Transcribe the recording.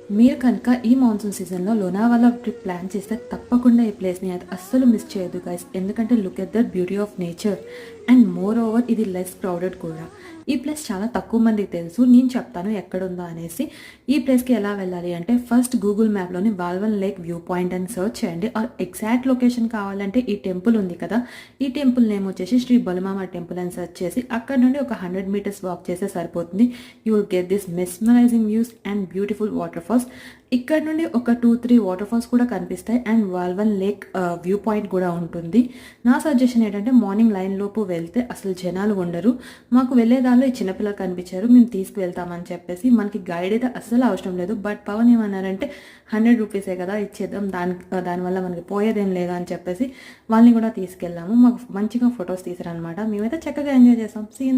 మీరు కనుక ఈ మాన్సూన్ సీజన్‌లో లోనావాలా ట్రిప్ ప్లాన్ చేస్తే తప్పకుండా ఈ ప్లేస్‌ని అయితే అస్సలు మిస్ చేయొద్దు గైస్. ఎందుకంటే look at the beauty of nature and more over ఇది లెస్ క్రౌడెడ్ కూడా. ఈ ప్లేస్ చాలా తక్కువ మందికి తెలుసు. నేను చెప్తాను ఎక్కడుందో అనేసి. ఈ ప్లేస్‌కి ఎలా వెళ్ళాలి అంటే ఫస్ట్ గూగుల్ మ్యాప్‌లోని వాల్వన్ లేక్ వ్యూ పాయింట్ అని సెర్చ్ చేయండి. ఆర్ ఎగ్జాక్ట్ లొకేషన్ కావాలంటే ఈ టెంపుల్ ఉంది కదా! ఈ టెంపుల్ నేమ్ వచ్చేసి శ్రీ బలమామ టెంపుల్ అని సెర్చ్ చేసి అక్కడ నుండి ఒక 100 మీటర్స్ వాక్ చేస్తే సరిపోతుంది. You will get this mesmerizing views and beautiful waterfalls. ఇక్కడ నుండి ఒక 2-3 వాటర్ ఫాల్స్ కూడా కనిపిస్తాయి and Walwan lake view point కూడా ఉంటుంది. నా సజెషన్ ఏంటంటే మార్నింగ్ లైన్ లోపు వెళ్తే అసలు జనాలు ఉండరు. మాకు వెళ్ళే దానిలో ఈ చిన్నపిల్లలు కనిపించారు, మేము తీసుకువెళ్తామని చెప్పేసి. మనకి గైడ్ అయితే అస్సలు అవసరం లేదు. బట్ పవన్ ఏమన్నారంటే 100 రూపీసే కదా ఇచ్చేద్దాం, దానివల్ల మనకి పోయేదేం లేదా అని చెప్పేసి వాళ్ళని కూడా తీసుకెళ్ళాము. మాకు మంచిగా ఫొటోస్ తీసారనమాట. మేమైతే చక్కగా ఎంజాయ్ చేసాం. సీ